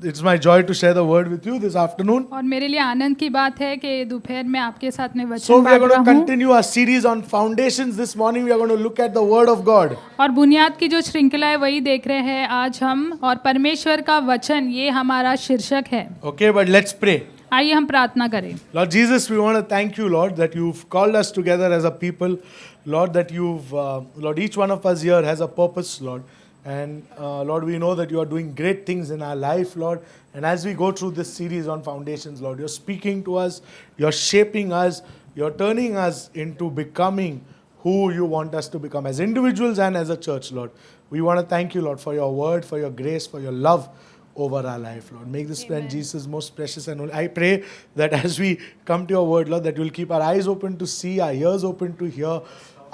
it's my joy to share the word with you this afternoon. और मेरे लिए आनंद की बात है कि दोपहर में आपके साथ में So वचन we are बांट going रहा to हूँ। continue our series on foundations. This morning we are going to look at the word of God. और बुनियाद की जो श्रृंखला है वही देख रहे हैं आज हम, और परमेश्वर का वचन ये हमारा शीर्षक है। Okay, but let's pray. आइए हम प्रार्थना करें। Lord Jesus, we want to thank you, Lord, that you've called us together as a people. Lord, that you've, Lord, each one of us here has a purpose, Lord. And Lord, we know that you are doing great things in our life, Lord. And as we go through this series on foundations, Lord, you're speaking to us, you're shaping us, you're turning us into becoming who you want us to become as individuals and as a church, Lord. We want to thank you, Lord, for your word, for your grace, for your love over our life, Lord. Make this plan Jesus most precious and holy. I pray that as we come to your word, Lord, that you'll keep our eyes open to see, our ears open to hear,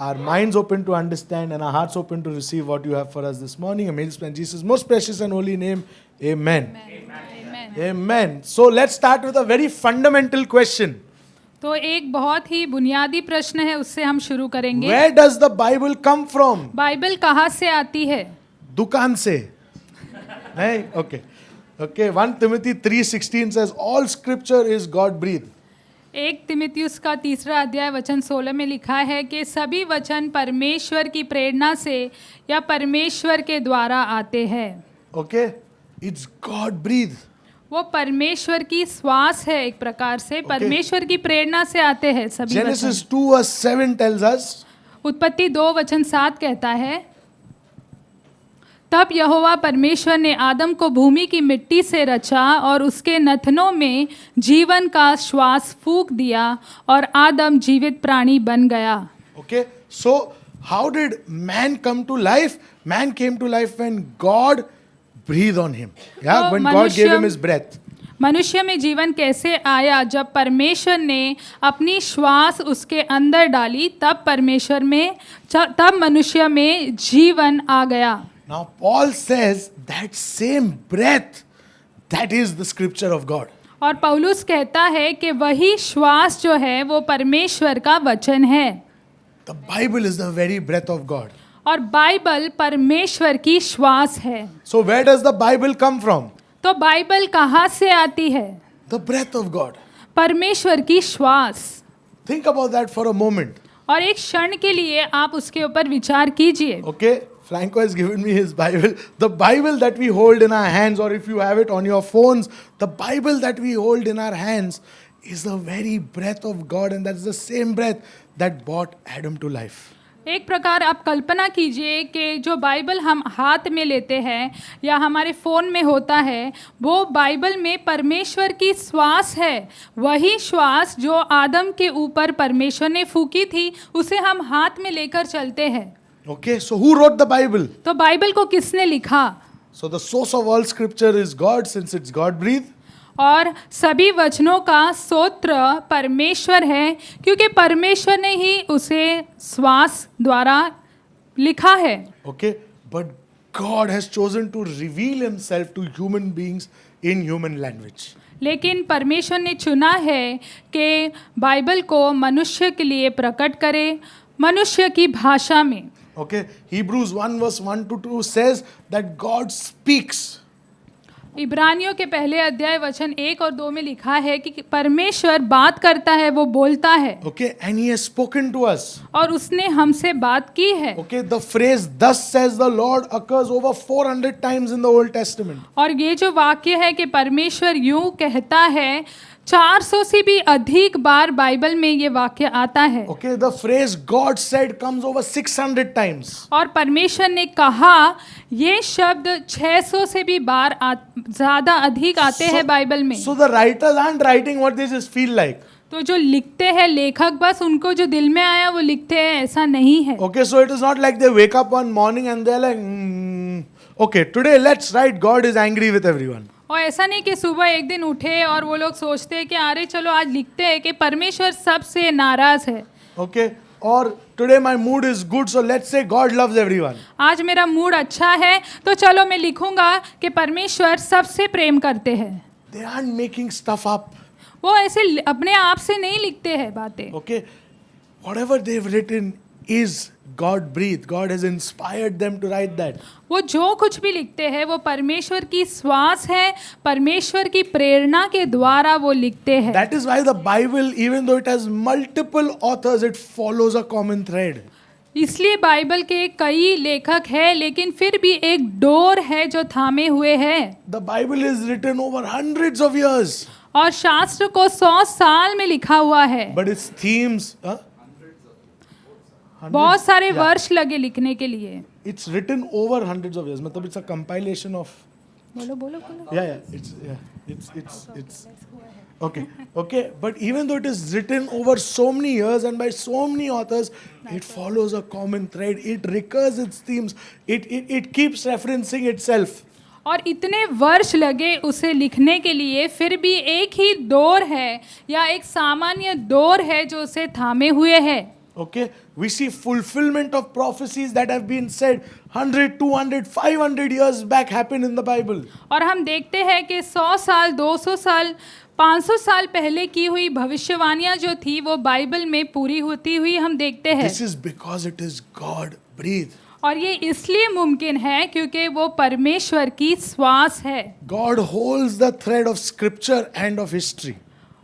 our minds open to understand, and our hearts open to receive what you have for us this morning. And may this plan Jesus most precious and holy name. Amen. Amen. Amen. So let's start with a very fundamental question. तो एक बहुत ही बुनियादी प्रश्न है, उससे हम शुरू करेंगे। Where does the Bible come from? Bible कहाँ से आती है? दुकान से नहीं? Okay. Okay. 1 Timothy 3:16 says all scripture is God breathed. एक तिमुथियुस का 3 अध्याय वचन 16 में लिखा है कि सभी वचन परमेश्वर की प्रेरणा से या परमेश्वर के द्वारा आते हैं। Okay. It's God breathed. वो परमेश्वर की श्वास है, एक प्रकार से परमेश्वर की प्रेरणा से आते हैं सभी वचन। Genesis 2:7 tells us उत्पत्ति 2:7 कहता है, तब यहोवा परमेश्वर ने आदम को भूमि की मिट्टी से रचा और उसके नथनों में जीवन का श्वास फूंक दिया और आदम जीवित प्राणी बन गया। Okay, so how did man come to life? Man came to life when God breathed on him. Yeah, तो when God gave him his breath. मनुष्य में जीवन कैसे आया? जब परमेश्वर ने अपनी श्वास उसके अंदर डाली, तब तब मनुष्य में जीवन आ गया। Now Paul says that same breath, that is the scripture of God. और पौलुस कहता है कि वही श्वास जो है वो परमेश्वर का वचन है। The Bible is the very breath of God. और बाइबल परमेश्वर की श्वास है। So where does the Bible come from? तो बाइबल कहाँ से आती है? The breath of God. परमेश्वर की श्वास। Think about that for a moment. और एक क्षण के लिए आप उसके ऊपर विचार कीजिए। Okay, Franco has given me his Bible. The Bible that we hold in our hands, or if you have it on your phones, the Bible that we hold in our hands is the very breath of God, and that's the same breath that brought Adam to life. एक प्रकार आप कल्पना कीजिए कि जो Bible हम हाथ में लेते हैं या हमारे फ़ोन में होता है, वो बाइबल में परमेश्वर की श्वास है। वही श्वास जो आदम के ऊपर परमेश्वर ने फूंकी थी, उसे हम हाथ में लेकर चलते हैं। Okay, so who wrote the Bible? तो बाइबल को किसने लिखा? So the source of all scripture is God, since it's God breathed. और सभी वचनों का स्रोत परमेश्वर है, क्योंकि परमेश्वर ने ही उसे श्वास द्वारा लिखा है। Okay, but God has chosen to reveal himself to human beings in human language. लेकिन परमेश्वर ने चुना है कि बाइबल को मनुष्य के लिए प्रकट करे, मनुष्य की भाषा में। Okay, Hebrews 1:1-2 says that God speaks. इब्रानियों के पहले अध्याय वचन 1 और 2 में लिखा है कि परमेश्वर बात करता है, वो बोलता है। Okay, and he has spoken to us. और उसने हमसे बात की है। Okay, the phrase "Thus says the Lord" occurs over 400 times in the Old Testament. और ये जो वाक्य है कि परमेश्वर यूं कहता है, 400 से भी अधिक बार बाइबल में ये वाक्य आता है। Okay, the phrase "God said" comes over 600 times. और परमेश्वर ने कहा, ये शब्द 600 से भी बार ज़्यादा अधिक आते हैं बाइबल में। So the writers aren't writing what they just feel like. तो जो लिखते हैं लेखक, बस उनको जो दिल में आया वो लिखते हैं, ऐसा नहीं है। Okay, so it is not like they wake up one morning and they're like, okay, today let's write God is angry with everyone. और ऐसा नहीं कि सुबह एक दिन उठे और वो लोग सोचते हैं कि अरे चलो आज लिखते हैं कि परमेश्वर सबसे नाराज है। Okay, or today my mood is good, so let's say God loves everyone. आज मेरा मूड अच्छा है, तो चलो मैं लिखूंगा कि परमेश्वर सबसे प्रेम करते हैं। They aren't making stuff up. वो ऐसे अपने आप से नहीं लिखते हैं बातें। Okay, whatever they've written is God breathed. God has inspired them to write that. वो जो कुछ भी लिखते हैं वो परमेश्वर की श्वास है, परमेश्वर की प्रेरणा के द्वारा वो लिखते हैं। That is why the Bible, even though it has multiple authors, it follows a common thread. इसलिए बाइबल के कई लेखक हैं, लेकिन फिर भी एक डोर है जो थामे हुए है। The Bible is written over hundreds of years, और शास्त्र को 100 साल में लिखा हुआ है। but its themes, बहुत सारे वर्ष लगे लिखने के लिए। it's written over hundreds of years. मतलब it's a compilation of. बोलो बोलो बोलो। It's okay. But even though it is written over so many years and by so many authors, it follows a common thread. It recurs its themes. It keeps referencing itself. और इतने वर्ष लगे उसे लिखने के लिए, फिर भी एक ही डोर है या एक सामान्य डोर है जो उसे थामे हुए है। Okay, we see fulfillment of prophecies that have been said 100, 200, 500 years back happen in the Bible. और हम देखते हैं कि 100 साल, 200 साल, 500 साल पहले की हुई भविष्यवाणियां जो थी वो बाइबल में पूरी होती हुई हम देखते हैं। This is because it is God breathed. और ये इसलिए मुमकिन है क्योंकि वो परमेश्वर की श्वास है। God holds the thread of scripture and of history.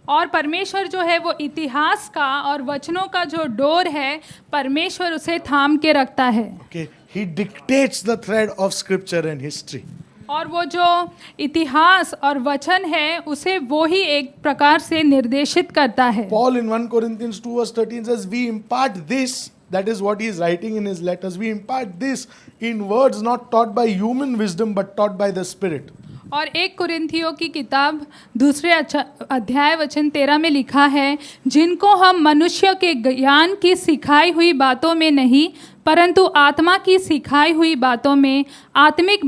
और परमेश्वर जो है वो इतिहास का और वचनों का जो डोर है, परमेश्वर उसे थाम के रखता है। Okay, he dictates the thread of scripture and history. और वो जो इतिहास और वचन है उसे वो ही एक प्रकार से निर्देशित करता है। Paul in 1 Corinthians 2 verse 13 says, we impart this, that is what he is writing in his letters, we impart this in words not taught by human wisdom but taught by the Spirit. और 1 कुरिन्थियों की किताब 2 अध्याय वचन 13 में लिखा है, जिनको हम मनुष्य के ज्ञान की सिखाई हुई बातों में नहीं परंतु आत्मा की सिखाई हुई बातों में आत्मिक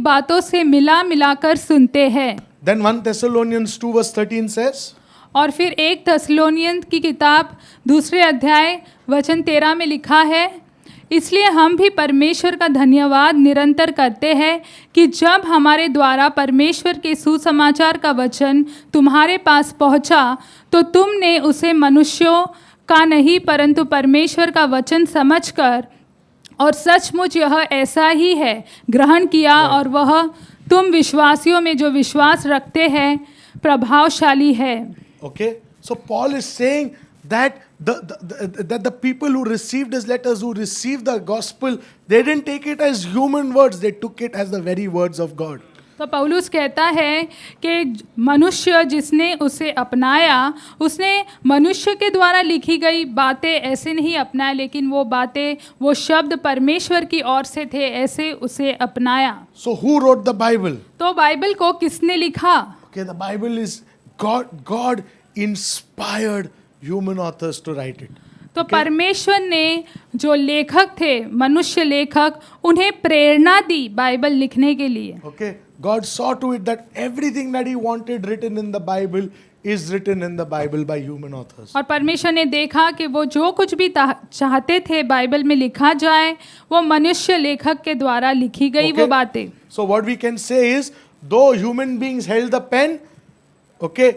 बातों से मिला मिलाकर सुनते हैं। Then 1 Thessalonians 2 verse 13 says, और फिर 1 थेसलोनियन की किताब 2 अध्याय वचन 13 में लिखा है, इसलिए हम भी परमेश्वर का धन्यवाद निरंतर करते हैं कि जब हमारे द्वारा परमेश्वर के सुसमाचार का वचन तुम्हारे पास पहुंचा तो तुमने उसे मनुष्यों का नहीं परंतु परमेश्वर का वचन समझकर और सचमुच यह ऐसा ही है ग्रहण किया, और वह तुम विश्वासियों में जो विश्वास रखते हैं प्रभावशाली है। okay, so Paul is saying that the people who received his letters, who received the gospel, they didn't take it as human words, they took it as the very words of God. तो पौलुस कहता है कि मनुष्य जिसने उसे अपनाया उसने मनुष्य के द्वारा लिखी गई बातें ऐसे नहीं अपनाया, लेकिन वो बातें, वो शब्द परमेश्वर की ओर से थे, ऐसे उसे अपनाया। So who wrote the Bible? तो बाइबल को किसने लिखा? Okay, the Bible is God inspired human authors to write it. तो परमेश्वर ने जो लेखक थे, मनुष्य लेखक, उन्हें प्रेरणा दी बाइबल लिखने के लिए। Okay, God saw to it that everything that he wanted written in the Bible is written in the Bible by human authors. और परमेश्वर ने देखा कि वो जो कुछ भी चाहते थे बाइबल में लिखा जाए वो मनुष्य लेखक के द्वारा लिखी गई वो बातें। So what we can say is, though human beings held the pen, okay,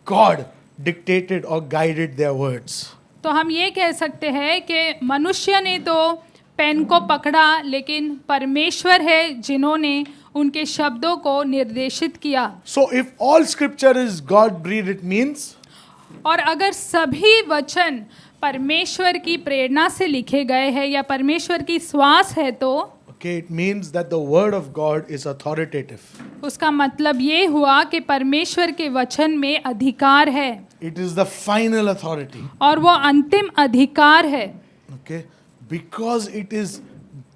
God dictated or guided their words. तो हम ये कह सकते हैं कि मनुष्य ने तो पेन को पकड़ा, लेकिन परमेश्वर है जिन्होंने उनके शब्दों को निर्देशित किया। So if all scripture is God breathed, it means, और अगर सभी वचन परमेश्वर की प्रेरणा से लिखे गए हैं या परमेश्वर की श्वास है तो okay, it means that the word of God is authoritative. उसका मतलब ये हुआ कि परमेश्वर के वचन में अधिकार है। It is the final authority. और वो अंतिम अधिकार है। Okay, because it is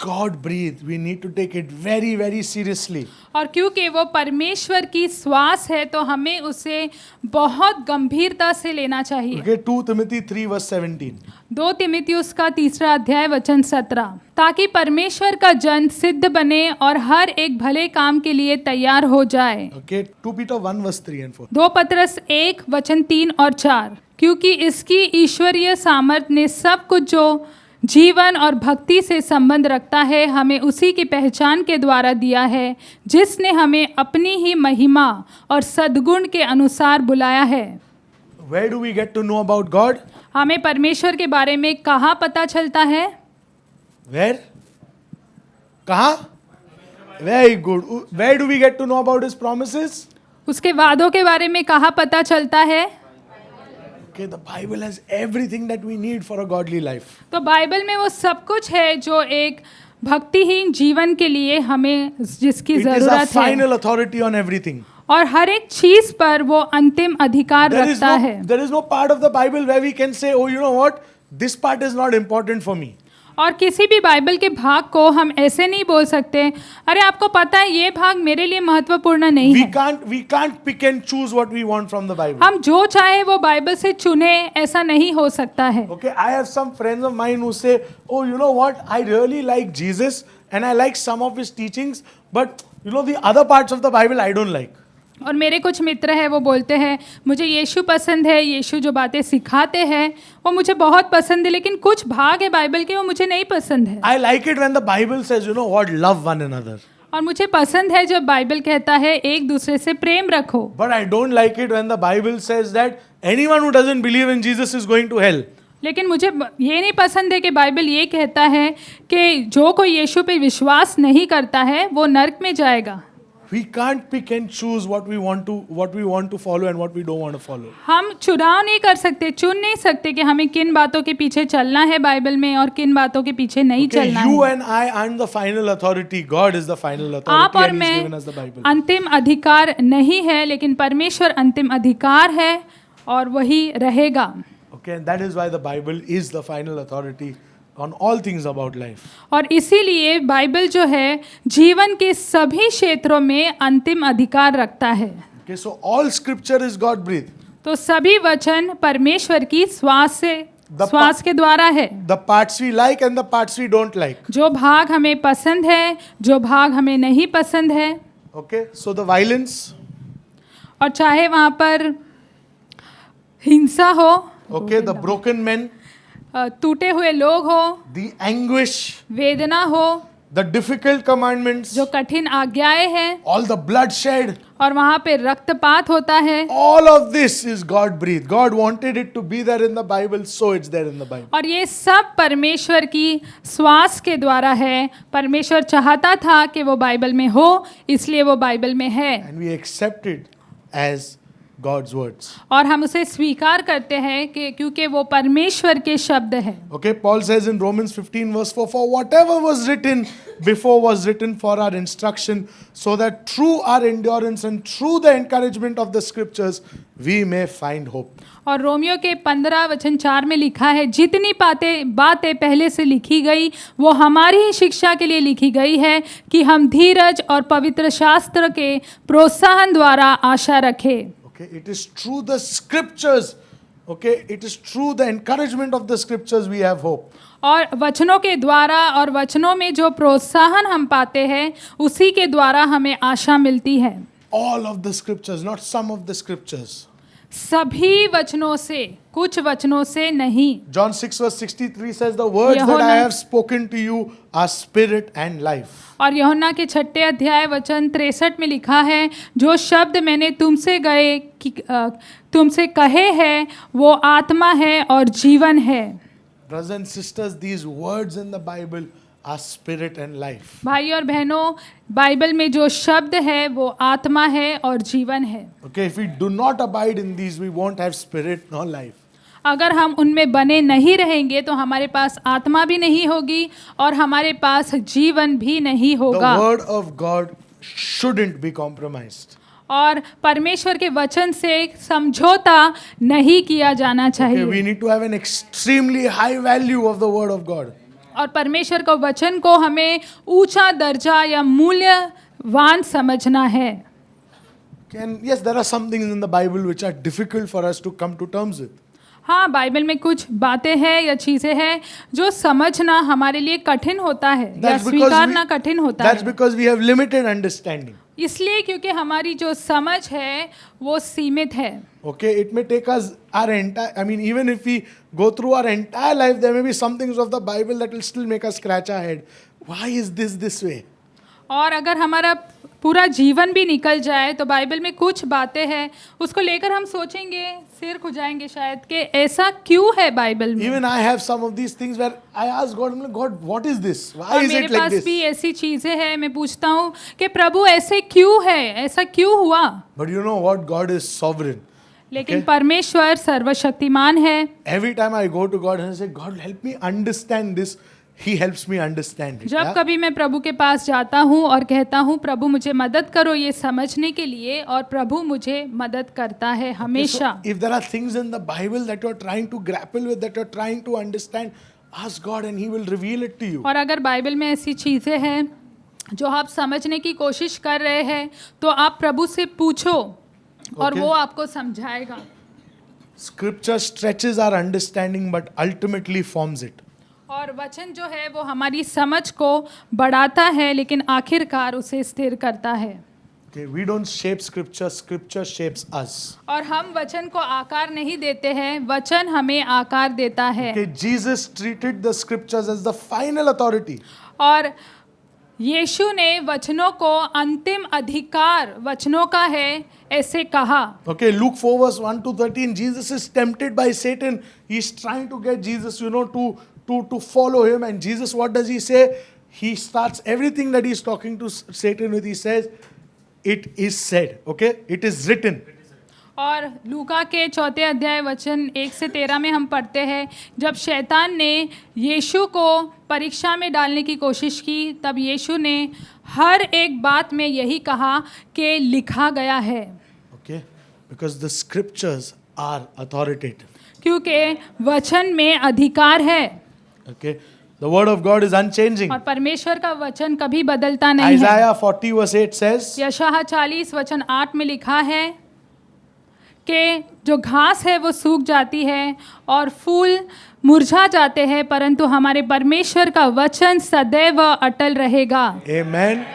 God breathed, we need to take it very, very seriously. और क्योंकि वो परमेश्वर की श्वास है तो हमें उसे बहुत गंभीरता से लेना चाहिए। Okay, 2 Timothy 3 verse 17. 2 तिमुथियुस का 3 अध्याय वचन 17, ताकि परमेश्वर का जन सिद्ध बने और हर एक भले काम के लिए तैयार हो जाए। Okay, 2 Peter 1 verse 3 and 4. 2 पतरस 1 वचन 3 और 4, क्योंकि इसकी ईश्वरीय सामर्थ ने सब कुछ जो जीवन और भक्ति से संबंध रखता है हमें उसी की पहचान के द्वारा दिया है, जिसने हमें अपनी ही महिमा और सद्गुण के अनुसार बुलाया है। Where do we get to know about God? हमें परमेश्वर के बारे में कहाँ पता चलता है? Where? कहाँ? Very good. Where do we get to know about His promises? उसके वादों के बारे में कहाँ पता चलता है? Okay, the Bible has everything that we need for a godly life. तो बाइबल में वो सब कुछ है जो एक भक्तिहीन जीवन के लिए हमें जिसकी It is a जरूरत है, final authority on everything. और हर एक चीज पर वो अंतिम अधिकार रखता है. There is no part of the Bible where we can say, oh, you know what? This part is not important for me. और किसी भी बाइबल के भाग को हम ऐसे नहीं बोल सकते, अरे आपको पता है ये भाग मेरे लिए महत्वपूर्ण नहीं We है. can't pick and choose what we want from the Bible. हम जो चाहे वो बाइबल से चुने, ऐसा नहीं हो सकता है. Okay, I have some friends of mine who say, oh, you know what? I really like Jesus and I like some of his teachings, but you know the other parts of the Bible I don't like. और मेरे कुछ मित्र हैं, वो बोलते हैं मुझे यीशु पसंद है, यीशु जो बातें सिखाते हैं वो मुझे बहुत पसंद है, लेकिन कुछ भाग है बाइबल के वो मुझे नहीं पसंद है. I like it when the Bible says, you know what? Love one another. और मुझे पसंद है जब बाइबल कहता है एक दूसरे से प्रेम रखो. But I don't like it when the Bible says that anyone who doesn't believe in Jesus is going to hell. लेकिन मुझे ये नहीं पसंद है कि बाइबल ये कहता है कि जो कोई यीशु पे विश्वास नहीं करता है वो नरक में जाएगा. We can't pick and choose what we want to follow and what we don't want to follow. हम चुनाव नहीं कर सकते, चुन नहीं सकते कि हमें किन बातों के पीछे चलना है बाइबल में और किन बातों के पीछे नहीं Okay, चलना you है. and I aren't the final authority. God is the final आप authority और and He's मैं given us the Bible. अंतिम अधिकार नहीं है, लेकिन परमेश्वर अंतिम अधिकार है और वही रहेगा. Okay, and that is why the Bible is the final authority on all things about life. और इसीलिए बाइबल जो है जीवन के सभी क्षेत्रों में अंतिम अधिकार रखता है. Okay, so all scripture is God breathed. तो सभी वचन परमेश्वर की श्वास के द्वारा है. The parts we like and the parts we don't like. जो भाग हमें पसंद है, जो भाग हमें नहीं पसंद है. Okay, so the violence, और चाहे वहाँ पर हिंसा हो, okay, the broken men, टूटे हुए लोग हो, the anguish, वेदना हो, the difficult commandments, जो कठिन आज्ञाएं हैं, all the bloodshed, और वहाँ पे रक्तपात होता है. all of this is God breathed. God wanted it to be there in the Bible, so it's there in the Bible. और ये सब परमेश्वर की श्वास के द्वारा है. परमेश्वर चाहता था कि वो बाइबल में हो, इसलिए वो बाइबल में है. And we accept it as God's words. और हम उसे स्वीकार करते हैं कि क्योंकि वो परमेश्वर के शब्द हैं. Okay, Paul says in Romans 15 verse 4, for whatever was written before was written for our instruction, so that through our endurance and through the encouragement of the scriptures, we may find hope. और Romeo के 15:4 में लिखा है, जितनी बातें पहले से लिखी गई वो हमारी ही शिक्षा के लिए लिखी गई है कि हम धीरज और पवित्र शास्त्र के प्रोत्साहन द्वारा आशा रखें. Okay, it is through the scriptures, okay, it is through the encouragement of the scriptures we have hope. और वचनों के द्वारा और वचनों में जो प्रोत्साहन हम पाते हैं उसी के द्वारा हमें आशा मिलती है. All of the scriptures, not some of the scriptures. सभी वचनों से, कुछ वचनों से नहीं. John 6 verse 63 says, the words that I have spoken to you are spirit and life. और यूहन्ना के 6 अध्याय वचन 63 में लिखा है, जो शब्द मैंने तुमसे कहे हैं वो आत्मा है और जीवन है. Brothers and sisters, these words in the Bible are spirit and life. भाई और बहनों, बाइबल में जो शब्द है वो आत्मा है और जीवन है. Okay, if we do not abide in these, we won't have spirit nor life. अगर हम उनमें बने नहीं रहेंगे तो हमारे पास आत्मा भी नहीं होगी और हमारे पास जीवन भी नहीं The होगा. word of God shouldn't be compromised. और परमेश्वर के वचन से समझौता नहीं किया जाना Okay, चाहिए. we need to have an extremely high value of the word of God. और परमेश्वर के वचन को हमें ऊंचा दर्जा या मूल्यवान समझना है. And yes, there are some things in the Bible which are difficult for us to come to terms with. हाँ, बाइबल में कुछ बातें हैं या चीज़ें हैं जो समझना हमारे लिए कठिन होता है या That's because स्वीकारना कठिन होता that's है. because we have limited understanding. इसलिए क्योंकि हमारी जो समझ है वो सीमित है. Okay, it may take us our entire, I mean, even if we go through our entire life, there may be some things of the Bible that will still make us scratch our head. Why is this way? और अगर हमारा पूरा जीवन भी निकल जाए तो Bible में कुछ बातें हैं उसको लेकर हम सोचेंगे, सिर खुजाएंगे शायद कि ऐसा क्यों है बाइबल में। Even I have some of these things where I ask God, God, what is this? Why और is मेरे it like पास this? भी ऐसी चीज़ें हैं, मैं पूछता हूँ कि प्रभु ऐसे क्यों है, ऐसा क्यों हुआ। But you know what? God is sovereign. लेकिन Okay. परमेश्वर सर्वशक्तिमान है। Every time I go to God and I say, God, help me understand this, He helps me understand it. जब Yeah? कभी मैं प्रभु के पास जाता हूँ और कहता हूँ प्रभु मुझे मदद करो ये समझने के लिए, और प्रभु मुझे मदद करता है Okay, so हमेशा। if there are things in the Bible that you're trying to grapple with, that you're trying to understand, ask God and He will reveal it to you. और अगर बाइबल में ऐसी चीज़ें हैं जो आप समझने की कोशिश कर रहे हैं तो आप प्रभु से पूछो और Okay. वो आपको समझाएगा। Scripture stretches our understanding but ultimately forms it. और वचन जो है वो हमारी समझ को बढ़ाता है लेकिन आखिरकार उसे स्थिर करता है। Okay, we don't shape Scripture, Scripture shapes us. और हम वचन को आकार नहीं देते हैं, वचन हमें आकार देता है। Okay, Jesus treated the Scriptures as the final authority. और यीशु ने वचनों को अंतिम अधिकार वचनों का है ऐसे कहा। Okay, Luke 4 verse 1 to 13, Jesus is tempted by Satan. He's trying to get Jesus, to follow him. And Jesus, what does he say? He starts everything that he's talking to Satan with. He says, it is said. Okay, it is written. और लूका के 4 अध्याय वचन 1 से 13 में हम पढ़ते हैं, जब शैतान ने यीशु को परीक्षा में डालने की कोशिश की तब यीशु ने हर एक बात में यही कहा कि लिखा गया है। Okay, because the scriptures are authoritative. क्योंकि वचन में अधिकार है। Okay, the word of God is unchanging. और परमेश्वर का वचन कभी बदलता नहीं है। Isaiah 40 verse 8 says, यशायाह 40 वचन 8 में लिखा है कि जो घास है वो सूख जाती है और फूल मुरझा जाते हैं, परंतु हमारे परमेश्वर का वचन सदैव अटल रहेगा। Amen.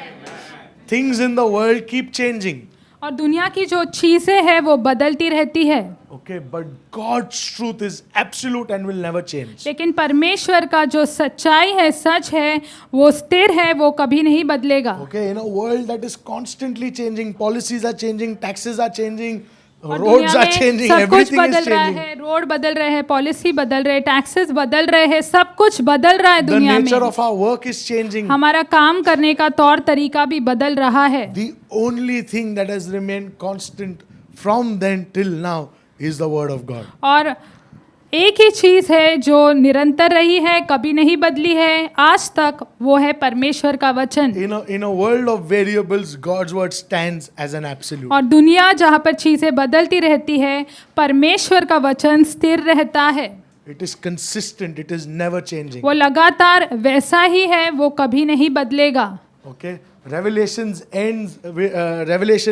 Things in the world keep changing. और दुनिया की जो चीज़ें हैं वो बदलती रहती है, Okay, but God's truth is absolute and will never change. लेकिन परमेश्वर का जो सच्चाई है, सच है, वो स्थिर है, वो कभी नहीं बदलेगा। Okay, in a world that is constantly changing, policies are changing, taxes are changing, और roads दुनिया are में changing, सब कुछ everything is बदल रहा changing. है, रोड बदल रहे हैं, पॉलिसी बदल रहे हैं, टैक्सेस बदल रहे हैं, सब कुछ बदल रहा है The दुनिया nature में। of our work is changing. हमारा काम करने का तौर तरीका भी बदल रहा है। The only thing that has remained constant from then till now is the word of God. और एक ही चीज़ है जो निरंतर रही है, कभी नहीं बदली है आज तक, वो है परमेश्वर का वचन। In a world of variables, God's word stands as an absolute. और दुनिया जहाँ पर चीज़ें बदलती रहती है, परमेश्वर का वचन स्थिर रहता है। It is consistent. It is never changing. वो लगातार वैसा ही है, वो कभी नहीं बदलेगा। Okay. Revelation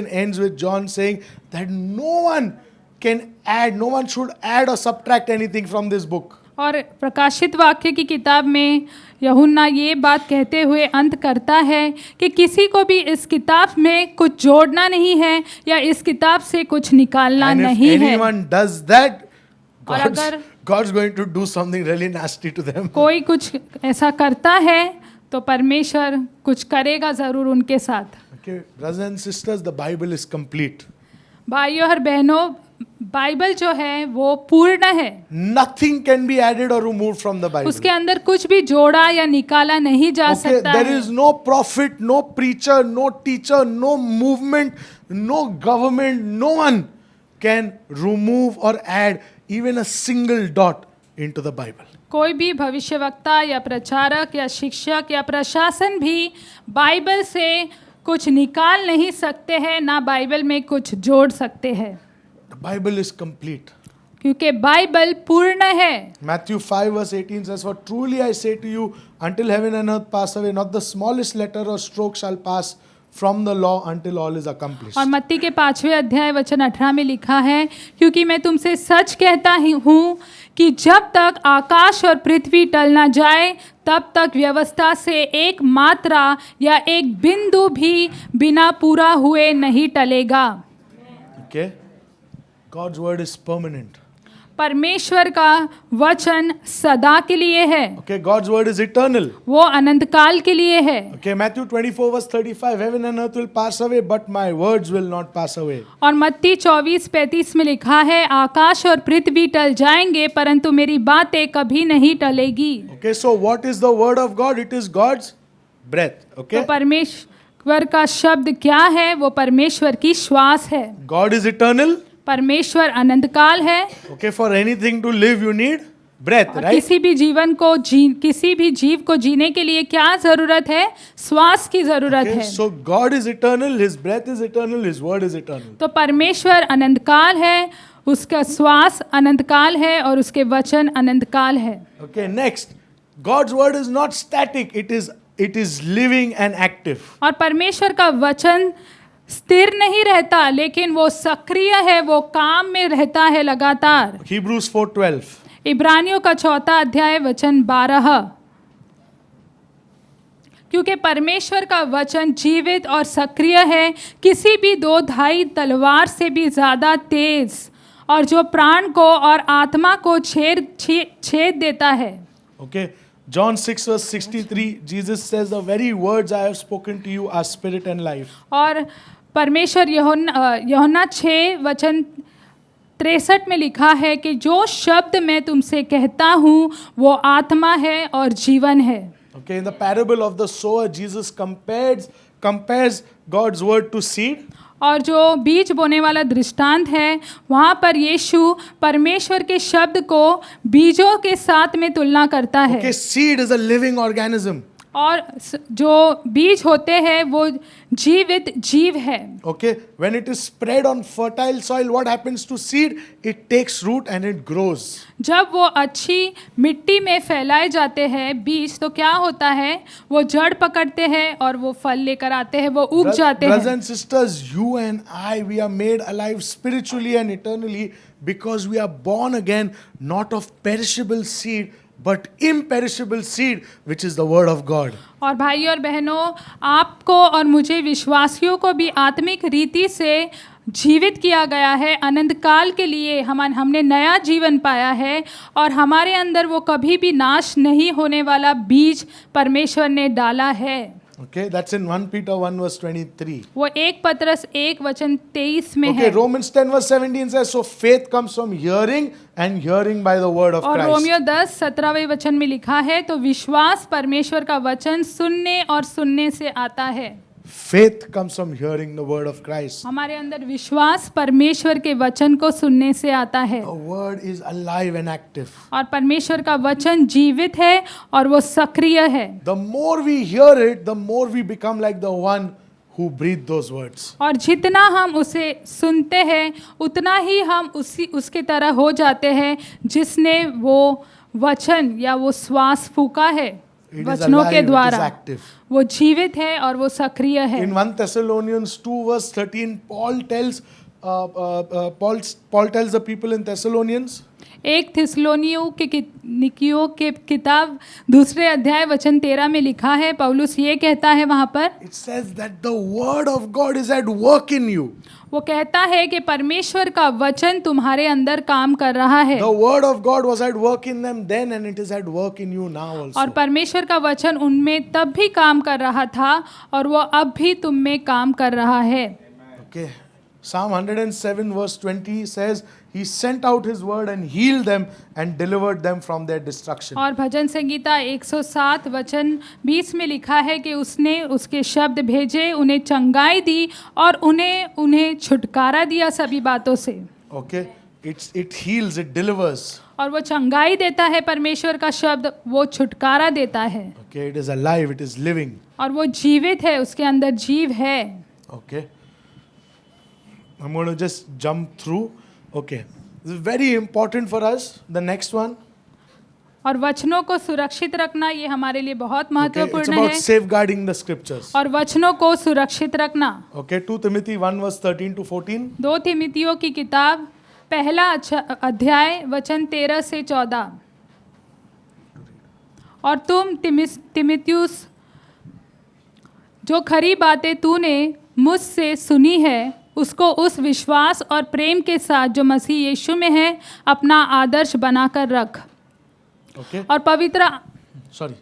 ends with John saying that no one should add or subtract anything from this book. और प्रकाशित वाक्य की किताब में यूहन्ना ये बात कहते हुए अंत करता है कि किसी को भी इस किताब में कुछ जोड़ना नहीं है या इस किताब से कुछ निकालना And if नहीं है। anyone does that, और अगर God's going to do something really nasty to them. कोई कुछ ऐसा करता है तो परमेश्वर कुछ करेगा ज़रूर उनके साथ। Okay, brothers and sisters, the Bible is complete. भाइयों और बहनों, बाइबल जो है वो पूर्ण है, Nothing can be added or removed from the Bible. उसके अंदर कुछ भी जोड़ा या निकाला नहीं जा Okay, सकता there है। is no prophet, no preacher, no teacher, no movement, no government, no one can remove or add even a single dot into the Bible. कोई भी भविष्यवक्ता या प्रचारक या शिक्षक या प्रशासन भी बाइबल से कुछ निकाल नहीं सकते हैं, ना बाइबल में कुछ जोड़ सकते हैं, The Bible is complete. क्योंकि बाइबल पूर्ण है। Matthew 5 verse 18 says, For truly I say to you, until heaven and earth pass away, not the smallest letter or stroke shall pass from the law until all is accomplished. और मत्ती के 5वें अध्याय वचन 18 में लिखा है, क्योंकि मैं तुमसे सच कहता हूँ कि जब तक आकाश और पृथ्वी टल ना जाए तब तक व्यवस्था से एक मात्रा या एक बिंदु भी बिना पूरा हुए नहीं टलेगा। Okay? God's word is permanent. परमेश्वर का वचन सदा के लिए है, Okay, God's word is eternal. वो अनंत काल के लिए है। Okay, Matthew 24 verse 35, heaven and earth will pass away, but my words will not pass away. और मत्ती 24:35 में लिखा है, आकाश और पृथ्वी टल जाएंगे परंतु मेरी बातें कभी नहीं टलेगी। Okay, so what is the word of God? It is God's breath. तो Okay, परमेश्वर का शब्द क्या है? वो परमेश्वर की श्वास है। God is eternal. परमेश्वर अनंत काल है। Okay, for anything to live, you need breath, और right? किसी भी जीव को जीने के लिए क्या जरूरत है? श्वास की जरूरत Okay, है। so God is eternal, His breath is eternal, His word is eternal. तो परमेश्वर अनंत काल है, उसका श्वास अनंत काल है और उसके वचन अनंत काल है। Okay, next, God's word is not static; it is living and active. और परमेश्वर का वचन स्थिर नहीं रहता, लेकिन वो सक्रिय है, वो काम में रहता है लगातार। Hebrews 4:12. इब्रानियों का 4 अध्याय वचन 12। क्योंकि परमेश्वर का वचन जीवित और सक्रिय है, किसी भी दो धाई तलवार से भी ज्यादा तेज, और जो प्राण को और आत्मा को छेद देता है। Okay, John 6 verse 63, Jesus says, "The very words I have spoken to you are spirit and life." और परमेश्वर यूहन्ना 6 वचन 63 में लिखा है कि जो शब्द मैं तुमसे कहता हूँ वो आत्मा है और जीवन है। Okay, in the parable of the sower, Jesus compares God's word to seed. और जो बीज बोने वाला दृष्टांत है, वहाँ पर यीशु परमेश्वर के शब्द को बीजों के साथ में तुलना करता है। Okay, seed is a living organism. और जो बीज होते हैं वो जीवित जीव है। Okay, when it is spread on fertile soil, what happens to seed? It takes root and it grows. जब वो अच्छी मिट्टी में फैलाए जाते हैं बीज, तो क्या होता है? वो जड़ पकड़ते हैं और वो फल लेकर आते हैं, वो उग जाते Brothers हैं। and sisters, you and I, we are made alive spiritually and eternally because we are born again, not of perishable seed, but imperishable seed, which is the word of God. और भाई और बहनों, आपको और मुझे विश्वासियों को भी आत्मिक रीति से जीवित किया गया है। अनंत काल के लिए हमने नया जीवन पाया है, और हमारे अंदर वो कभी भी नाश नहीं होने वाला बीज परमेश्वर ने डाला है। Okay, that's in 1 Peter 1 verse 23. वो 1 पतरस 1 वचन 23 में Okay, है। Romans 10 verse 17 says, so faith comes from hearing and hearing by the word of और Christ. रोमियो 10:17वें वचन में लिखा है, तो विश्वास परमेश्वर का वचन सुनने और सुनने से आता है। Faith comes from hearing the word of Christ. हमारे अंदर विश्वास परमेश्वर के वचन को सुनने से आता है, The word is alive and active. और परमेश्वर का वचन जीवित है और वो सक्रिय है। The more we hear it, the more we become like the one who breathed those words. और जितना हम उसे सुनते हैं उतना ही हम उसके तरह हो जाते हैं जिसने वो वचन या वो श्वास फूका है। It is वचनों alive, के it is द्वारा active. वो जीवित है और वो सक्रिय है। In 1 Thessalonians 2 verse 13, Paul tells the people in Thessalonians, 1 थिस्सलुनीकियों के किताब 2 अध्याय वचन 13 में लिखा है, पौलुस ये कहता है वहाँ पर, it says that the word of God is at work in you. वो कहता है कि परमेश्वर का वचन तुम्हारे अंदर काम कर रहा है। The word of God was at work in them then and it is at work in you now also. और परमेश्वर का वचन उनमें तब भी काम कर रहा था और वो अब भी तुम में काम कर रहा है। Okay. Psalm 107 verse 20 says, He sent out His word and healed them and delivered them from their destruction. और भजन संगीता 107 वचन 20 में लिखा है कि उसने उसके शब्द भेजे, उन्हें चंगाई दी और उन्हें छुटकारा दिया सभी बातों से। Okay. It heals, it delivers. और वो चंगाई देता है, परमेश्वर का शब्द वो छुटकारा देता है। Okay. It is alive, it is living. और वो जीवित है, उसके अंदर जीव है। Okay. I'm going to just jump through. Okay. This is very important for us. The next one. और वचनों को सुरक्षित रखना ये हमारे लिए बहुत Okay. It's महत्वपूर्ण about है। safeguarding the scriptures. और वचनों को सुरक्षित रखना। Okay. 2 Timothy 1 verse 13 to 14. 2 तिमितियों की किताब 1 अध्याय वचन 13 से 14। और तुम तिमिथियुस, जो खरी बातें तूने मुझसे सुनी है उसको उस विश्वास और प्रेम के साथ जो मसीह यीशु में है अपना आदर्श बनाकर रख। Okay? और Sorry.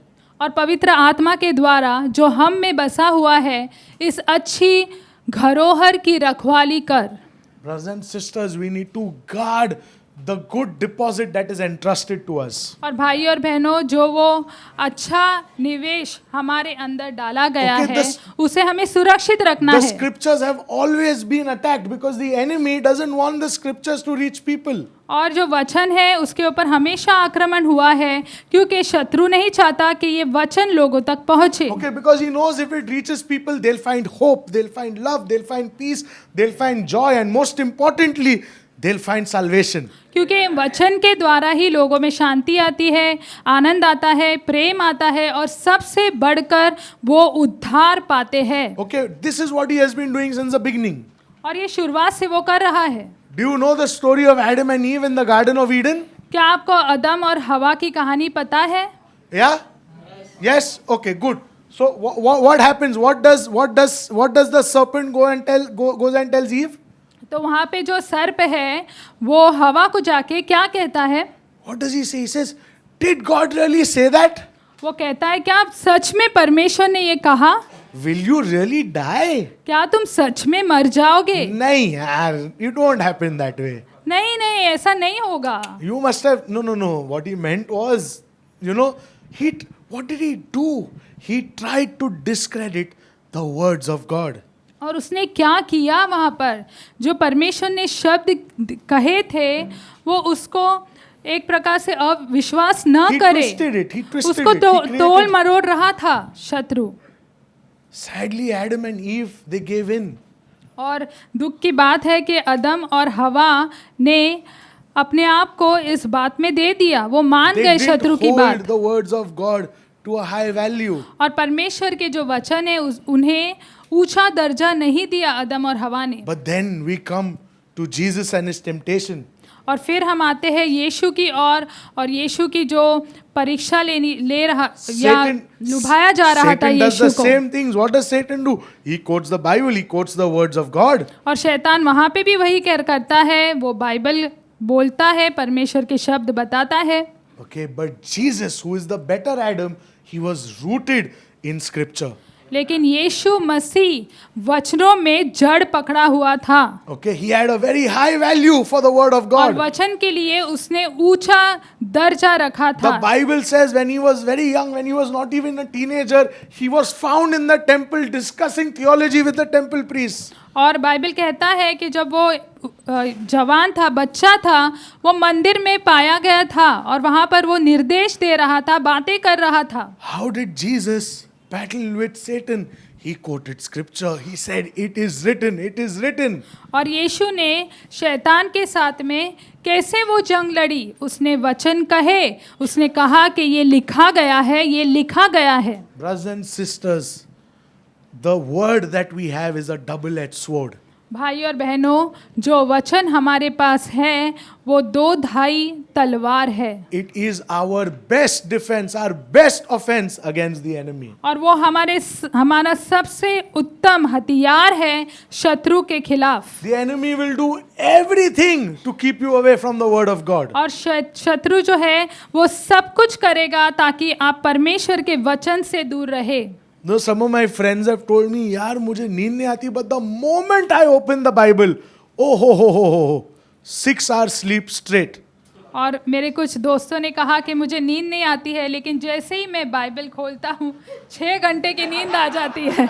पवित्र आत्मा के द्वारा जो हम में बसा हुआ है इस अच्छी धरोहर की रखवाली कर। Brothers and sisters, we need to guard the good deposit that is entrusted to us. और भाई और बहनों, जो वो अच्छा निवेश हमारे अंदर डाला गया Okay, है उसे हमें सुरक्षित रखना The है। scriptures have always been attacked because the enemy doesn't want the scriptures to reach people. और जो वचन है उसके ऊपर हमेशा आक्रमण हुआ है क्योंकि शत्रु नहीं चाहता कि ये वचन लोगों तक पहुंचे। Okay, because he knows if it reaches people, they'll find hope, they'll find love, they'll find peace, they'll find joy, and most importantly, they'll find salvation. क्योंकि वचन के द्वारा ही लोगों में शांति आती है, आनंद आता है, प्रेम आता है और सबसे बढ़कर वो उद्धार पाते हैं। Okay, this is what he has been doing since the beginning. और ये शुरुआत से वो कर रहा है। Do you know the story of Adam and Eve in the Garden of Eden? क्या आपको अदम और हवा की कहानी पता है? Yeah? Yes? Okay, good. So what happens? What does the serpent goes and tells Eve? तो वहाँ पे जो सर्प है वो हवा को जाके क्या कहता है? What does he say? He says, "Did God really say that? वो कहता है क्या सच में परमेश्वर ने ये कहा? Will you really die?" क्या तुम सच में मर जाओगे? नहीं यार, it won't happen that way. नहीं नहीं, ऐसा नहीं होगा। You must have no. What he meant was, what did he do? He tried to discredit the words of God. और उसने क्या किया वहाँ पर? जो परमेश्वर ने शब्द कहे थे वो उसको एक प्रकार से अविश्वास न He करे, twisted it. He twisted उसको it. He created- तोड़ मरोड़ रहा था शत्रु। Sadly, Adam and Eve, they gave in. और दुख की बात है कि अदम और हवा ने अपने आप को इस बात में दे दिया, वो मान They गए didn't शत्रु की hold बात। the words of God to a high value. और परमेश्वर के जो वचन है उन्हें ऊंचा दर्जा नहीं दिया अदम और हवा ने। But then we come to Jesus and his temptation. और फिर हम आते हैं यीशु की और यीशु की जो परीक्षा ले रहा या लुभाया जा रहा था Satan does यीशु the को। same things. What does Satan do? He quotes the Bible. He quotes the words of God. और शैतान वहाँ पे भी वही करता है, वो बाइबल बोलता है, परमेश्वर के शब्द बताता है। Okay, but Jesus, who is the better Adam, he was rooted in Scripture. लेकिन यीशु मसीह वचनों में जड़ पकड़ा हुआ था। Okay, he had a very high value for the word of और God. वचन के लिए उसने ऊंचा दर्जा रखा The था। Bible says when he was very young, when he was not even a teenager, he was found in the temple discussing theology with the temple priests. और बाइबल कहता है कि जब वो जवान था, बच्चा था, वो मंदिर में पाया गया था और वहाँ पर वो निर्देश दे रहा था, बातें कर रहा था। How did Jesus battle with Satan? He quoted scripture. He said, "It is written, it is written." और यीशु ने शैतान के साथ में कैसे वो जंग लड़ी? उसने वचन कहे, उसने कहा कि ये लिखा गया है, ये लिखा गया है। Brothers and sisters, the word that we have is a double-edged sword. भाई और बहनों, जो वचन हमारे पास है वो दो धाई तलवार है। It is our best defense, our best offense against the enemy. और वो हमारा सबसे उत्तम हथियार है शत्रु के खिलाफ। The enemy will do everything to keep you away from the word of God. और शत्रु जो है वो सब कुछ करेगा ताकि आप परमेश्वर के वचन से दूर रहे। No, some of my friends have told me, यार मुझे नींद नहीं आती, but the moment I open the Bible, oh ho, 6 hours sleep straight. और मेरे कुछ दोस्तों ने कहा कि मुझे नींद नहीं आती है, लेकिन जैसे ही मैं बाइबल खोलता हूँ 6 घंटे की नींद आ जाती है।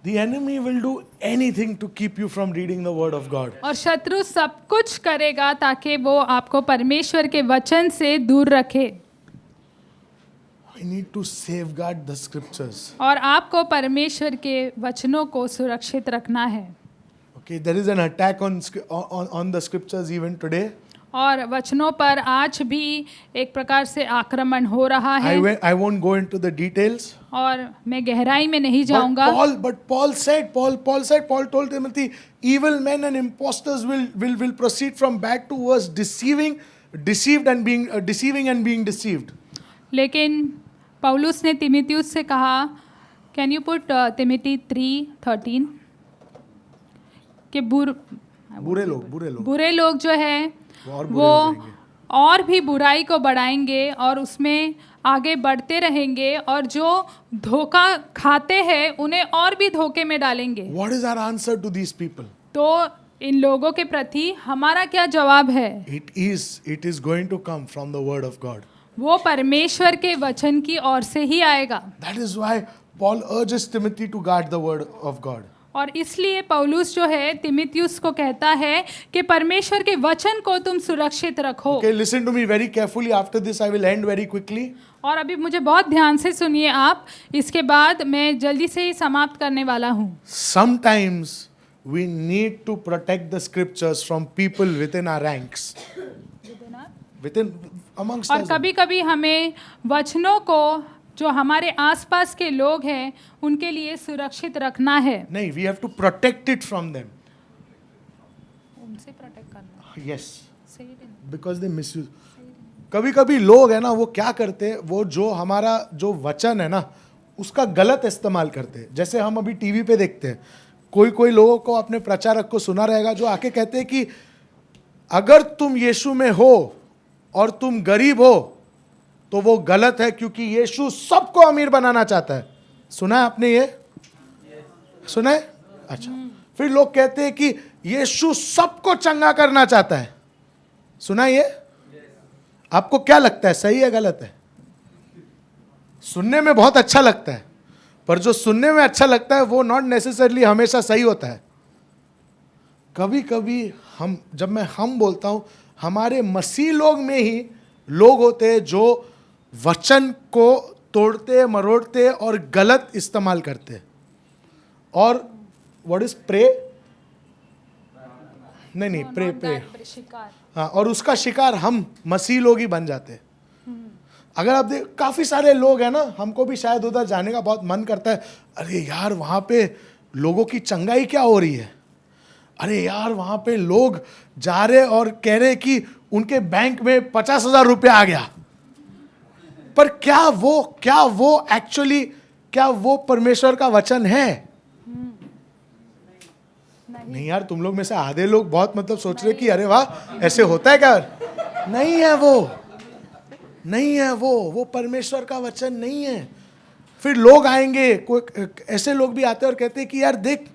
The enemy will do anything to keep you from reading the word of God. और शत्रु सब कुछ करेगा ताकि वो आपको परमेश्वर के वचन से दूर रखे। We need to safeguard the scriptures. और आपको परमेश्वर के वचनों को सुरक्षित रखना है। Okay, there is an attack on the scriptures even today. और वचनों पर आज भी एक प्रकार से आक्रमण हो रहा है। I won't go into the details. और मैं गहराई में नहीं जाऊंगा। But Paul told Timothy, evil men and impostors will proceed from bad to worse, deceiving and being deceived. लेकिन पौलुस ने तीमुथियुस से कहा कैन यू पुट तिमिटी 3:13 कि बुरे लोग बुरे लोग जो है और बुरे वो हो जाएंगे। और भी बुराई को बढ़ाएंगे और उसमें आगे बढ़ते रहेंगे, और जो धोखा खाते हैं उन्हें और भी धोखे में डालेंगे। What is our answer to these people? तो इन लोगों के प्रति हमारा क्या जवाब है? It is going to come from the word of God. वो परमेश्वर के वचन की ओर से ही आएगा। That is why Paul urges Timothy to guard the word of God. और इसलिए पौलुस जो है तिमिथियुस को कहता है कि परमेश्वर के वचन को तुम सुरक्षित रखो। Okay, listen to me very carefully. After this, I will end very quickly. और अभी मुझे बहुत ध्यान से सुनिए आप, इसके बाद मैं जल्दी से ही समाप्त करने वाला हूँ। Sometimes we need to protect the scriptures from people within our ranks. Within amongst और us. कभी कभी हमें वचनों को जो हमारे आसपास के लोग हैं उनके लिए सुरक्षित रखना है। नहीं, we have to protect it from them. उनसे प्रोटेक्ट करना। Yes, सही है। because they misuse. कभी कभी लोग है ना, वो क्या करते हैं, वो जो हमारा जो वचन है ना उसका गलत इस्तेमाल करते हैं। जैसे हम अभी टीवी पे देखते हैं, कोई लोगों को, अपने प्रचारक को सुना रहेगा जो आके कहते हैं कि अगर तुम यीशु में हो और तुम गरीब हो तो वो गलत है, क्योंकि यीशु सबको अमीर बनाना चाहता है। सुना है आपने ये? सुना है? अच्छा। फिर लोग कहते हैं कि यीशु सबको चंगा करना चाहता है। सुना है ये? आपको क्या लगता है, सही है गलत है? सुनने में बहुत अच्छा लगता है, पर जो सुनने में अच्छा लगता है वो नॉट नेसेसरली हमेशा सही होता है। कभी कभी जब मैं बोलता हूं, हमारे मसीह लोग में ही लोग होते हैं जो वचन को तोड़ते मरोड़ते और गलत इस्तेमाल करते। और व्हाट इज प्रे? नहीं, प्रे हाँ, और उसका शिकार हम मसीह लोग ही बन जाते हैं। अगर आप देख, काफी सारे लोग हैं ना, हमको भी शायद उधर जाने का बहुत मन करता है। अरे यार, वहां पे लोगों की चंगाई क्या हो रही है। अरे यार, वहां पे लोग जा रहे और कह रहे कि उनके बैंक में 50,000 रुपये आ गया। पर क्या वो एक्चुअली, क्या वो परमेश्वर का वचन है? नहीं यार, तुम लोग में से आधे लोग बहुत मतलब सोच रहे कि अरे वाह, ऐसे होता है क्या? नहीं है वो परमेश्वर का वचन नहीं है। फिर लोग आएंगे, कोई ऐसे लोग भी आते हैं और कहते हैं कि यार देख,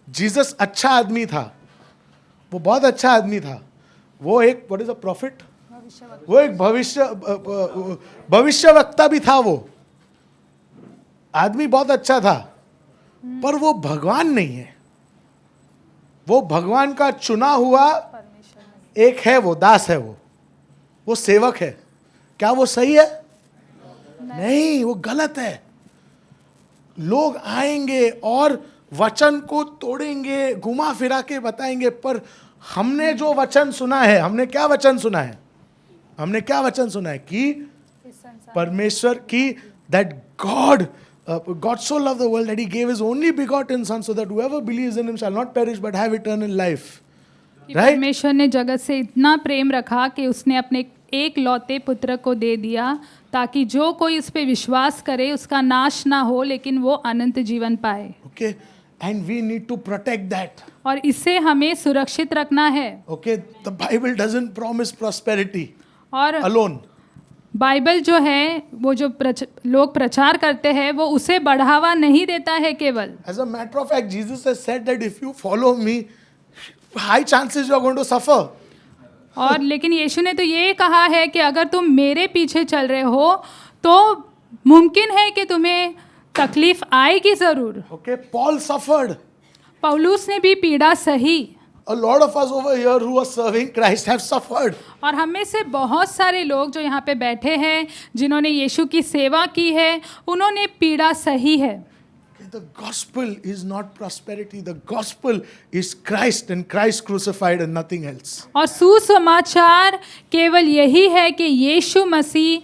जीसस अच्छा आदमी था, वो बहुत अच्छा आदमी था, वो एक व्हाट इज अ प्रॉफिट, वो एक भविष्यवक्ता भी था, वो आदमी बहुत अच्छा था, पर वो भगवान नहीं है। वो भगवान का चुना हुआ एक है, वो दास है, वो सेवक है। क्या वो सही है? नहीं, वो गलत है। लोग आएंगे और वचन को तोड़ेंगे, घुमा फिरा के बताएंगे, पर हमने जो वचन सुना है, हमने क्या वचन सुना है? कि परमेश्वर की, that God so loved the world that he gave his only begotten son so that whoever believes in him shall not perish but have eternal life. Right? परमेश्वर ने जगत से इतना प्रेम रखा कि उसने अपने एक लौते पुत्र को दे दिया, ताकि जो कोई उस पे विश्वास करे उसका नाश ना हो, लेकिन वो अनंत जीवन पाए। Okay, and we need to protect that. और इसे हमें सुरक्षित रखना है। Okay, the Bible doesn't promise prosperity और alone. बाइबल जो है, वो जो लोग प्रचार करते हैं, वो उसे बढ़ावा नहीं देता है केवल। As a matter of fact, Jesus has said that if you follow me, high chances you are going to suffer. और लेकिन यीशु ने तो ये कहा है कि अगर तुम मेरे पीछे चल रहे हो तो मुमकिन है कि तुम्हें तकलीफ आएगी जरूर। Okay, Paul suffered. पौलुस ने भी पीड़ा सही। A lot of us over here who are serving Christ have suffered. और हम में से बहुत सारे लोग जो यहाँ पे बैठे हैं, जिन्होंने यीशु की सेवा की है, उन्होंने पीड़ा सही है। The gospel is not prosperity. The gospel is Christ and Christ crucified and nothing else. और सुसमाचार केवल यही है कि यीशु मसीह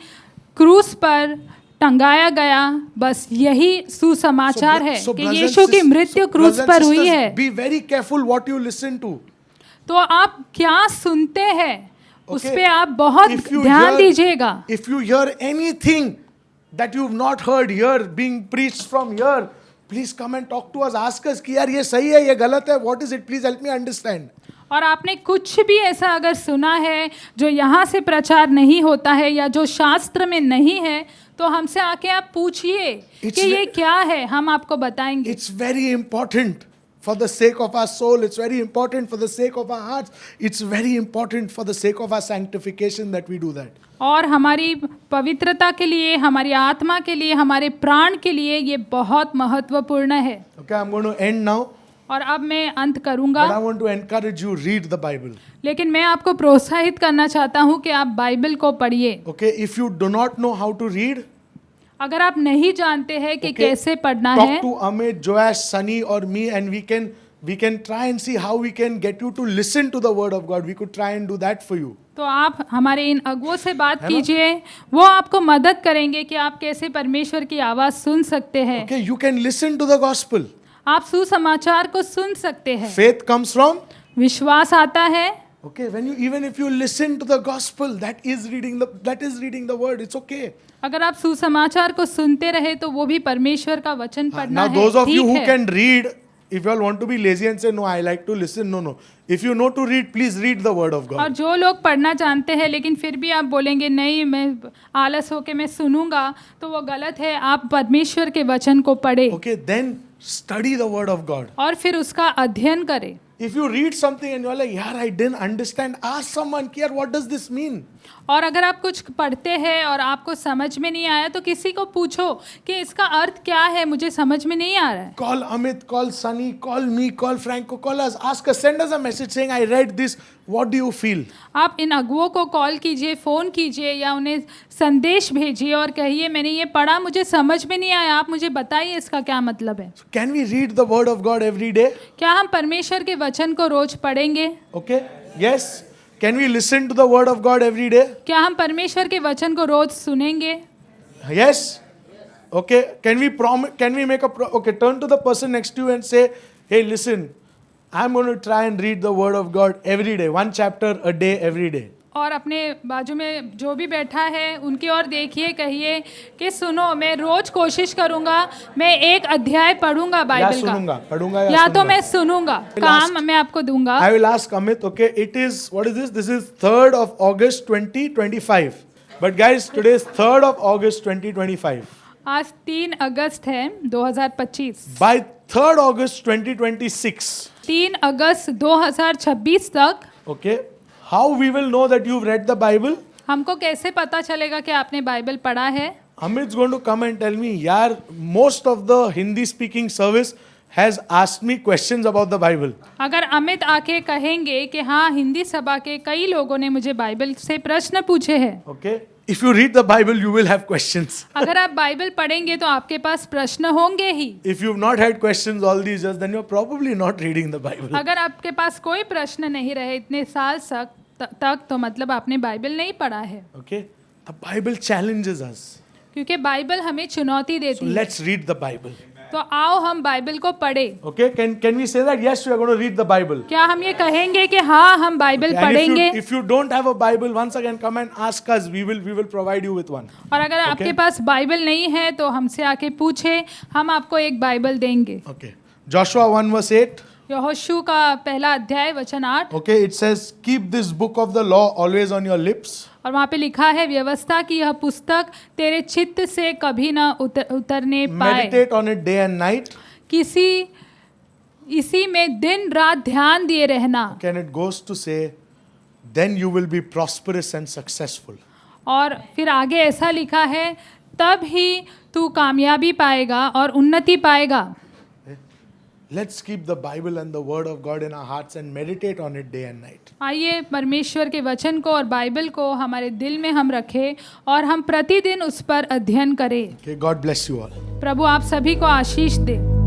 क्रूस पर टंगाया गया, बस यही सुसमाचार है कि यीशु की मृत्यु क्रूस पर हुई है। Be very careful what you listen to. तो आप क्या सुनते हैं, उस पे आप बहुत ध्यान दीजिएगा। If you hear anything that you've not heard here being preached from here, please come and talk to us. Ask us कि यार ये सही है, ये गलत है. What is it? Please help me understand. और आपने कुछ भी ऐसा अगर सुना है जो यहाँ से प्रचार नहीं होता है या जो शास्त्र में नहीं है, तो हमसे आके आप पूछिए कि ये क्या है, हम आपको बताएंगे. It's very important for the sake of our soul. It's very important for the sake of our hearts. It's very important for the sake of our sanctification that we do that. और हमारी पवित्रता के लिए, हमारी आत्मा के लिए, हमारे प्राण के लिए ये बहुत महत्वपूर्ण है. Okay, I'm going to end now. और अब मैं अंत करूंगा. But I want to encourage you, read the Bible. लेकिन मैं आपको प्रोत्साहित करना चाहता हूँ कि आप बाइबल को पढ़िए. Okay, if you do not know how to read, अगर आप नहीं जानते हैं कि Okay. कैसे पढ़ना talk है, to Amit, Joash, Sunny or me, and we can try and see how we can get you to listen to the word of God. We could try and do that for you. तो आप हमारे इन अगुओं से बात है ना? कीजिए, वो आपको मदद करेंगे कि आप कैसे परमेश्वर की आवाज़ सुन सकते हैं. Okay, you can listen to the gospel. आप सुसमाचार को सुन सकते हैं. Faith comes from, विश्वास आता है. okay, even if you listen to the gospel, that is reading the word. It's okay. अगर आप सुसमाचार को सुनते रहे तो वो भी परमेश्वर का वचन पढ़ना Now है. those of you ठीक who है. can read, if you all want to be lazy and say no, I like to listen, no. If you know to read, please read the word of और God. जो लोग पढ़ना जानते हैं लेकिन फिर भी आप बोलेंगे नहीं, मैं आलस होके मैं सुनूंगा, तो वो गलत है. आप परमेश्वर के वचन को पढ़े Okay, then study the word of God. और फिर उसका अध्ययन करें. If you read something and you're like, yaar, I didn't understand, ask someone, yaar, what does this mean? और अगर आप कुछ पढ़ते हैं और आपको समझ में नहीं आया तो किसी को पूछो कि इसका अर्थ क्या है, मुझे समझ में नहीं आ रहा है. Call Amit, call Sunny, call me, call Franco, call us, ask us, send us a message saying, I read this, what do you feel? आप इन अगुओं को कॉल कीजिए, फ़ोन कीजिए या उन्हें संदेश भेजिए और कहिए मैंने ये पढ़ा, मुझे समझ में नहीं आया, आप मुझे बताइए इसका क्या मतलब है. Can we read the word of God every day? क्या हम परमेश्वर के वचन को रोज पढ़ेंगे? Okay, yes. Can we listen to the word of God every day? क्या हम परमेश्वर के वचन को रोज सुनेंगे? Yes. Okay. Can we make okay, turn to the person next to you and say, hey, listen, I'm going to try and read the word of God every day, one chapter a day every day. और अपने बाजू में जो भी बैठा है उनकी ओर देखिए, कहिए कि सुनो, मैं रोज कोशिश करूंगा, मैं एक अध्याय पढ़ूंगा या बाइबल सुनूंगा, का, पढ़ूंगा या तो सुनूंगा. मैं सुनूंगा. काम मैं आपको दूंगा. I will ask Amit, okay, it is, what is this? This is 3rd of August 2025. But guys, today is 3rd of August 2025. आज 3 अगस्त है 2025. By 3rd August 2026, 3 अगस्त 2026 तक okay, how we will know that you've read the Bible? हमको कैसे पता चलेगा कि आपने Bible पढ़ा है? Amit's going to come and tell me, yaar, most of the Hindi speaking service has asked me questions about the Bible. अगर अमित आके कहेंगे कि हाँ, हिंदी सभा के कई लोगों ने मुझे बाइबल से प्रश्न पूछे हैं. Okay? If you read the Bible, you will have questions. अगर आप बाइबल पढ़ेंगे तो आपके पास प्रश्न होंगे ही. If you've not had questions all these years, then you're probably not reading the Bible. अगर आपके पास कोई प्रश्न नहीं रहे इतने साल तक तो मतलब आपने बाइबल नहीं पढ़ा है. Okay? The Bible challenges us. क्योंकि बाइबल हमें चुनौती So देती है. let's read the Bible. तो आओ हम बाइबल को पढ़े. Okay? Can we say that? Yes, we are going to read the Bible. क्या हम ये कहेंगे कि हाँ, हम बाइबल And पढ़ेंगे? if you don't have a Bible, once again come and ask us. We will provide you with one. और अगर आपके पास बाइबल नहीं है तो हमसे आके पूछे, हम आपको एक बाइबल देंगे. Okay. Joshua 1 verse 8. यहोशू का पहला अध्याय वचन 8. Okay, it says, keep this book of the law always on your lips. और वहाँ पे लिखा है, व्यवस्था की यह पुस्तक तेरे चित्त से कभी न उतरने पाए. Meditate on it day and night. इसी में दिन रात ध्यान दिए रहना. And it goes to say, then you will be prosperous and successful. और फिर आगे ऐसा लिखा है, तब ही तू कामयाबी पाएगा और उन्नति पाएगा. Let's keep the Bible and the Word of God in our hearts and meditate on it day and night. आइए परमेश्वर के वचन को और बाइबल को हमारे दिल में हम रखें और हम प्रतिदिन उस पर अध्ययन करें. Okay, God bless you all. प्रभु आप सभी को आशीष दे.